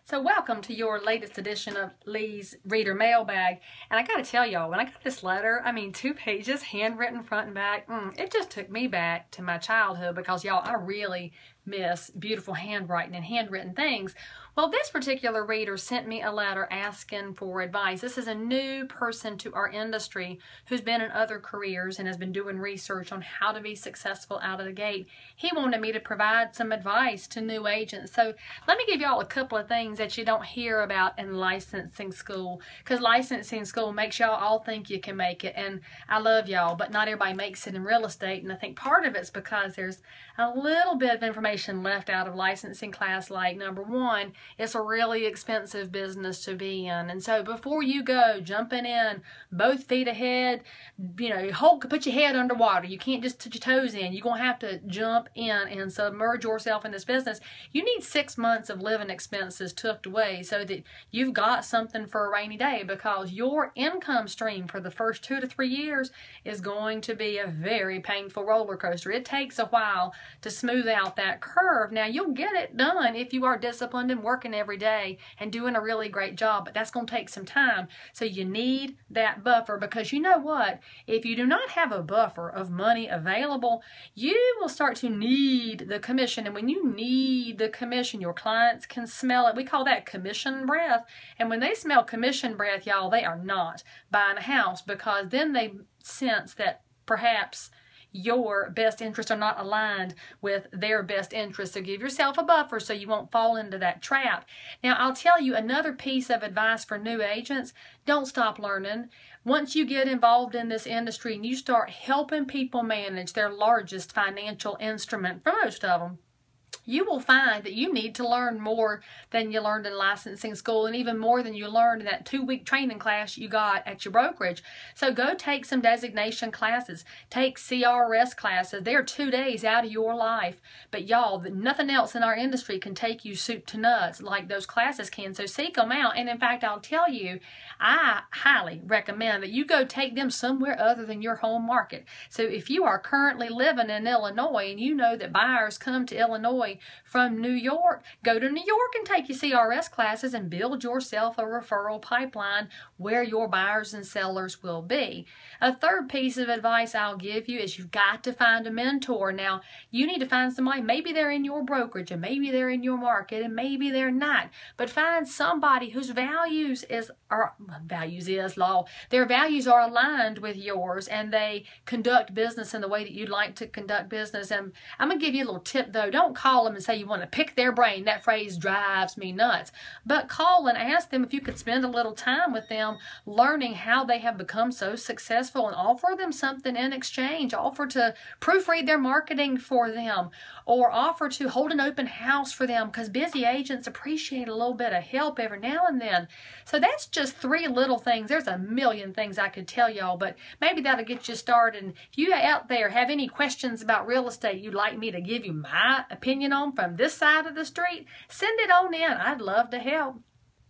So welcome to your latest edition of Leigh's Reader Mailbag. And I got to tell y'all, when I got this letter, 2 pages, handwritten front and back, it just took me back to my childhood because y'all, I really miss beautiful handwriting and handwritten things. Well, this particular reader sent me a letter asking for advice. This is a new person to our industry who's been in other careers and has been doing research on how to be successful out of the gate. He wanted me to provide some advice to new agents. So let me give y'all a couple of things that you don't hear about in licensing school, because licensing school makes y'all all think you can make it, and I love y'all, but not everybody makes it in real estate. And I think part of it's because there's a little bit of information left out of licensing class, like number one, it's a really expensive business to be in. And so before you go jumping in both feet ahead, put your head underwater. You can't just put your toes in. You're going to have to jump in and submerge yourself in this business. You need 6 months of living expenses tucked away so that you've got something for a rainy day, because your income stream for the first 2 to 3 years is going to be a very painful roller coaster. It takes a while to smooth out that curve. Now, you'll get it done if you are disciplined and working every day and doing a really great job, but that's going to take some time. So you need that buffer, because you know what? If you do not have a buffer of money available, you will start to need the commission. And when you need the commission, your clients can smell it. We call that commission breath. And when they smell commission breath, y'all, they are not buying a house, because then they sense that perhaps your best interests are not aligned with their best interests. So give yourself a buffer so you won't fall into that trap. Now, I'll tell you another piece of advice for new agents. Don't stop learning. Once you get involved in this industry and you start helping people manage their largest financial instrument, for most of them, you will find that you need to learn more than you learned in licensing school, and even more than you learned in that 2-week training class you got at your brokerage. So go take some designation classes. Take CRS classes. They're 2 days out of your life. But y'all, nothing else in our industry can take you soup to nuts like those classes can. So seek them out. And in fact, I'll tell you, I highly recommend that you go take them somewhere other than your home market. So if you are currently living in Illinois and you know that buyers come to Illinois from New York, go to New York and take your CRS classes and build yourself a referral pipeline where your buyers and sellers will be. A third piece of advice I'll give you is you've got to find a mentor. Now, you need to find somebody, maybe they're in your brokerage and maybe they're in your market and maybe they're not, but find somebody whose their values are aligned with yours, and they conduct business in the way that you'd like to conduct business. And I'm going to give you a little tip though. Don't call them and say you want to pick their brain. That phrase drives me nuts. But call and ask them if you could spend a little time with them learning how they have become so successful, and offer them something in exchange. Offer to proofread their marketing for them, or offer to hold an open house for them, because busy agents appreciate a little bit of help every now and then. So that's just 3 little things. There's a million things I could tell y'all, but maybe that'll get you started. And if you out there have any questions about real estate you'd like me to give you my opinion on from this side of the street, send it on in. I'd love to help.